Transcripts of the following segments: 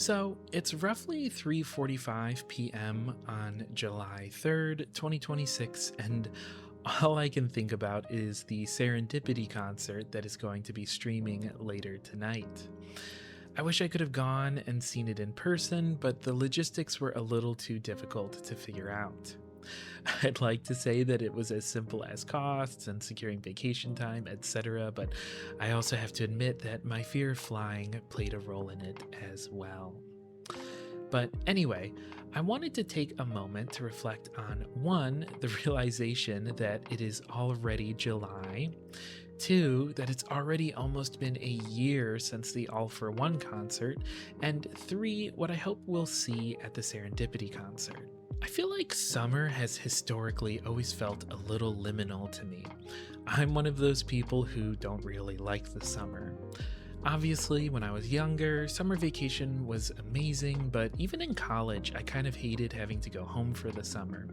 So it's roughly 3:45 p.m. on July 3rd, 2026, and all I can think about is the Serendipity concert that is going to be streaming later tonight. I wish I could have gone and seen it in person, but the logistics were a little too difficult to figure out. I'd like to say that it was as simple as costs and securing vacation time, etc., but I also have to admit that my fear of flying played a role in it as well. But anyway, I wanted to take a moment to reflect on one, the realization that it is already July, two, that it's already almost been a year since the All for One concert, and three, what I hope we'll see at the Serendipity concert. I feel like summer has historically always felt a little liminal to me. I'm one of those people who don't really like the summer. Obviously, when I was younger, summer vacation was amazing, but even in college, I kind of hated having to go home for the summer.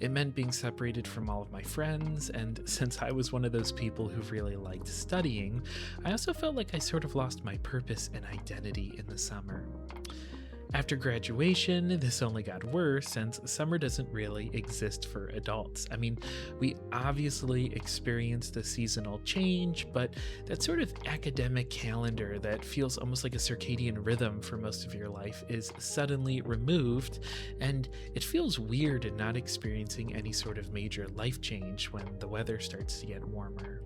It meant being separated from all of my friends, and since I was one of those people who really liked studying, I also felt like I sort of lost my purpose and identity in the summer. After graduation, this only got worse since summer doesn't really exist for adults. I mean, we obviously experience the seasonal change, but that sort of academic calendar that feels almost like a circadian rhythm for most of your life is suddenly removed, and it feels weird not experiencing any sort of major life change when the weather starts to get warmer.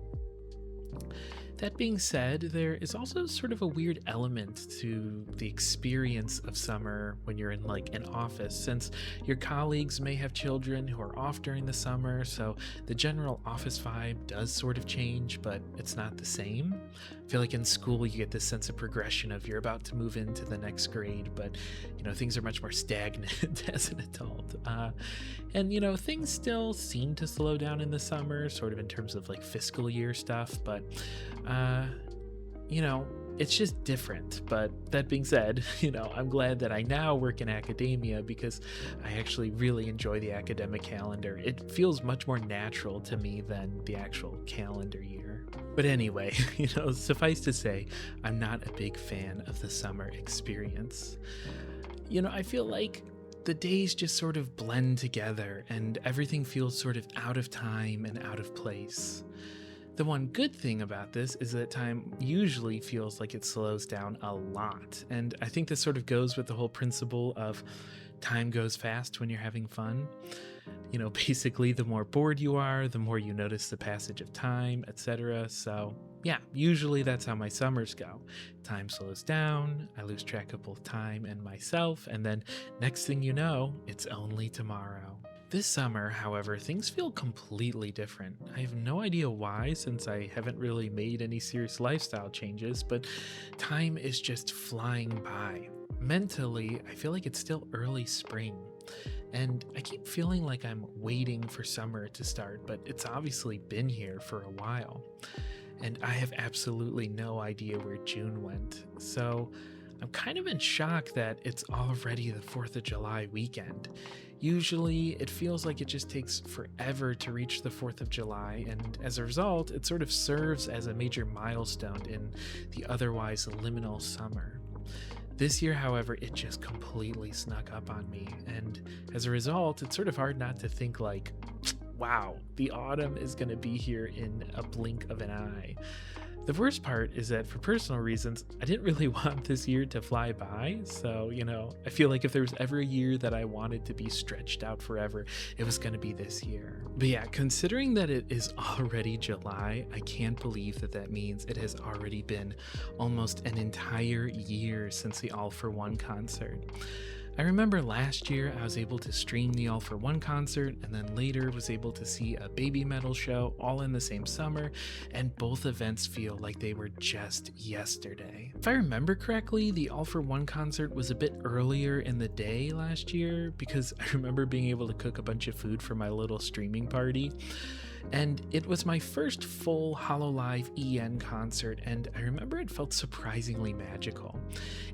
That being said, there is also sort of a weird element to the experience of summer when you're in like an office, since your colleagues may have children who are off during the summer, so the general office vibe does sort of change, but it's not the same. I feel like in school you get this sense of progression of you're about to move into the next grade, but things are much more stagnant as an adult. And things still seem to slow down in the summer, sort of in terms of like fiscal year stuff, but it's just different. But that being said, I'm glad that I now work in academia because I actually really enjoy the academic calendar. It feels much more natural to me than the actual calendar year. But anyway, suffice to say, I'm not a big fan of the summer experience. I feel like the days just sort of blend together and everything feels sort of out of time and out of place. The one good thing about this is that time usually feels like it slows down a lot, and I think this sort of goes with the whole principle of time goes fast when you're having fun. Basically, the more bored you are, the more you notice the passage of time, etc. So, yeah, usually that's how my summers go. Time slows down, I lose track of both time and myself, and then next thing you know, it's only tomorrow. This summer, however, things feel completely different. I have no idea why, since I haven't really made any serious lifestyle changes, but time is just flying by. Mentally, I feel like it's still early spring, and I keep feeling like I'm waiting for summer to start, but it's obviously been here for a while. And I have absolutely no idea where June went, so I'm kind of in shock that it's already the 4th of July weekend. Usually, it feels like it just takes forever to reach the 4th of July, and as a result, it sort of serves as a major milestone in the otherwise liminal summer. This year, however, it just completely snuck up on me, and as a result, it's sort of hard not to think like, wow, the autumn is going to be here in a blink of an eye. The worst part is that for personal reasons, I didn't really want this year to fly by, so, I feel like if there was ever a year that I wanted to be stretched out forever, it was going to be this year. But yeah, considering that it is already July, I can't believe that means it has already been almost an entire year since the All for One concert. I remember last year I was able to stream the All for One concert, and then later was able to see a baby metal show all in the same summer, and both events feel like they were just yesterday. If I remember correctly, the All for One concert was a bit earlier in the day last year because I remember being able to cook a bunch of food for my little streaming party. And it was my first full Hololive EN concert, and I remember it felt surprisingly magical.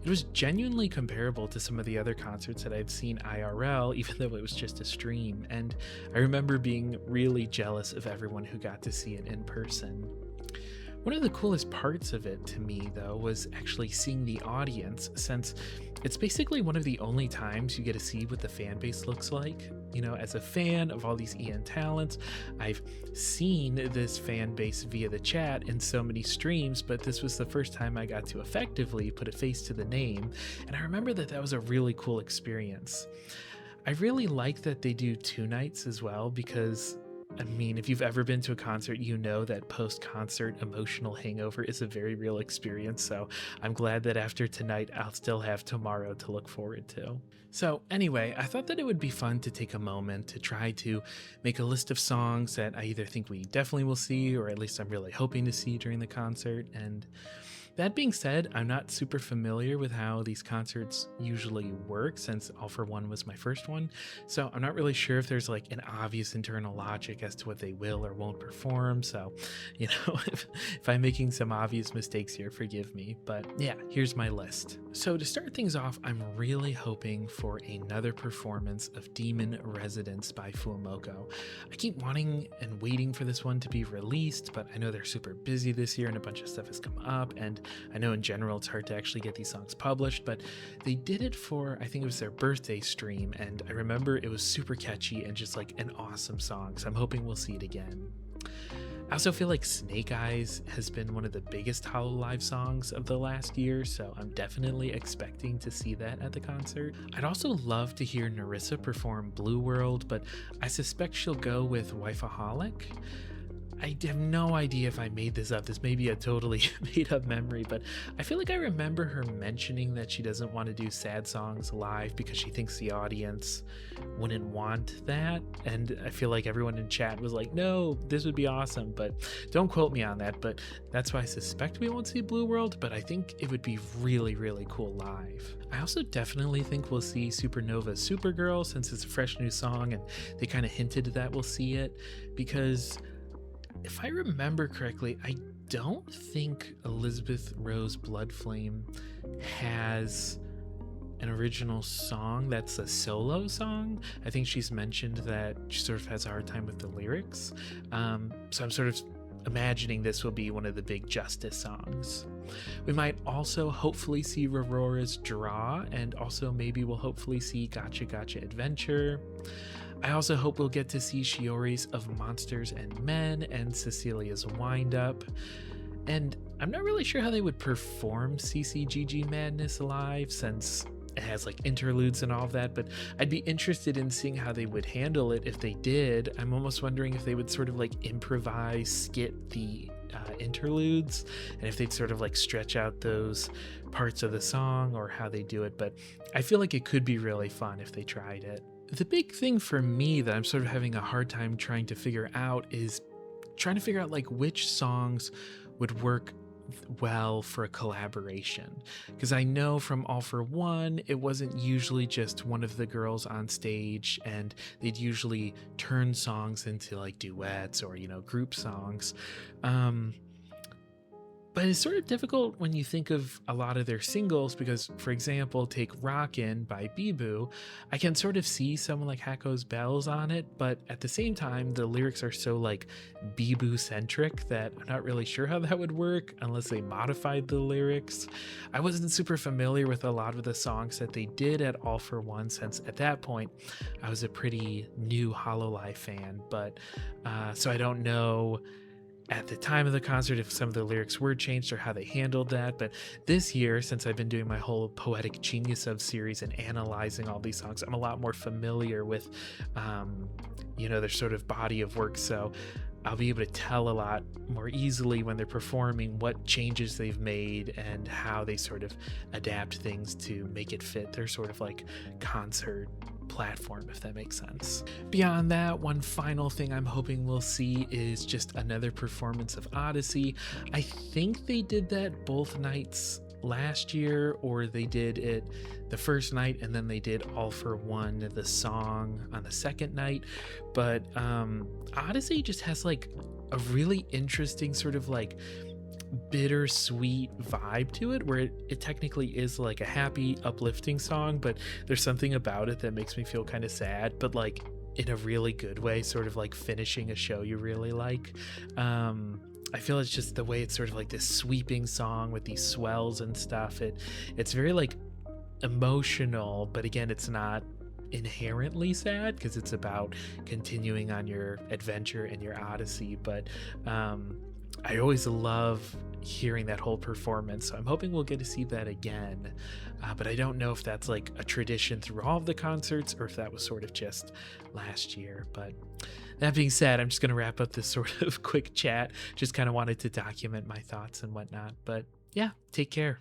It was genuinely comparable to some of the other concerts that I've seen IRL, even though it was just a stream, and I remember being really jealous of everyone who got to see it in person. One of the coolest parts of it to me, though, was actually seeing the audience, since It's basically one of the only times you get to see what the fan base looks like. You know, as a fan of all these EN talents, I've seen this fan base via the chat in so many streams, but this was the first time I got to effectively put a face to the name, and I remember that that was a really cool experience. I really like that they do 2 nights as well, because I mean, if you've ever been to a concert, you know that post-concert emotional hangover is a very real experience. So I'm glad that after tonight, I'll still have tomorrow to look forward to. So anyway, I thought that it would be fun to take a moment to try to make a list of songs that I either think we definitely will see, or at least I'm really hoping to see during the concert. And that being said, I'm not super familiar with how these concerts usually work, since All For One was my first one, so I'm not really sure if there's like an obvious internal logic as to what they will or won't perform. So, you know, if I'm making some obvious mistakes here, forgive me. But yeah, here's my list. So to start things off, I'm really hoping for another performance of Demon Residence by Fuamoko. I keep wanting and waiting for this one to be released, but I know they're super busy this year and a bunch of stuff has come up, and I know in general it's hard to actually get these songs published, but they did it for, I think it was their birthday stream, and I remember it was super catchy and just like an awesome song, so I'm hoping we'll see it again. I also feel like Snake Eyes has been one of the biggest Hololive songs of the last year, so I'm definitely expecting to see that at the concert. I'd also love to hear Narissa perform Blue World, but I suspect she'll go with Wifeaholic. I have no idea if I made this up. This may be a totally made up memory, but I feel like I remember her mentioning that she doesn't want to do sad songs live because she thinks the audience wouldn't want that. And I feel like everyone in chat was like, no, this would be awesome, but don't quote me on that. But that's why I suspect we won't see Blue World, but I think it would be really, really cool live. I also definitely think we'll see Supernova's Supergirl, since it's a fresh new song and they kind of hinted that we'll see it, because if I remember correctly, I don't think Elizabeth Rose Bloodflame has an original song that's a solo song. I think she's mentioned that she sort of has a hard time with the lyrics. So I'm sort of imagining this will be one of the big Justice songs. We might also hopefully see Aurora's Draw, and also maybe we'll hopefully see Gotcha Gotcha Adventure. I also hope we'll get to see Shiori's Of Monsters and Men and Cecilia's Wind Up. And I'm not really sure how they would perform CCGG Madness live, since it has like interludes and all of that, but I'd be interested in seeing how they would handle it if they did. I'm almost wondering if they would sort of like improvise, skit the interludes, and if they'd sort of like stretch out those parts of the song, or how they do it. But I feel like it could be really fun if they tried it. The big thing for me that I'm sort of having a hard time trying to figure out is trying to figure out like which songs would work well for a collaboration, because I know from All For One it wasn't usually just one of the girls on stage, and they'd usually turn songs into like duets or, you know, group songs. But it's sort of difficult when you think of a lot of their singles, because, for example, take Rockin' by Bibu. I can sort of see someone like Hako's Bells on it, but at the same time, the lyrics are so like Bibu-centric that I'm not really sure how that would work unless they modified the lyrics. I wasn't super familiar with a lot of the songs that they did at All For One, since at that point, I was a pretty new Hololive fan, but so I don't know at the time of the concert if some of the lyrics were changed or how they handled that. But this year, since I've been doing my whole Poetic Genius of series and analyzing all these songs, I'm a lot more familiar with you know, their sort of body of work, so I'll be able to tell a lot more easily when they're performing what changes they've made and how they sort of adapt things to make it fit their sort of like concert platform, if that makes sense. Beyond that, one final thing I'm hoping we'll see is just another performance of Odyssey. I think they did that both nights last year, or they did it the first night and then they did All For One, the song, on the second night. But Odyssey just has like a really interesting sort of like bittersweet vibe to it, where it technically is like a happy, uplifting song, but there's something about it that makes me feel kind of sad, but like in a really good way, sort of like finishing a show you really like. I feel it's just the way it's sort of like this sweeping song with these swells and stuff. It's very like emotional, but again, it's not inherently sad because it's about continuing on your adventure and your odyssey. But I always love hearing that whole performance, so I'm hoping we'll get to see that again. But I don't know if that's like a tradition through all of the concerts or if that was sort of just last year. But that being said, I'm just going to wrap up this sort of quick chat. Just kind of wanted to document my thoughts and whatnot. But yeah, take care.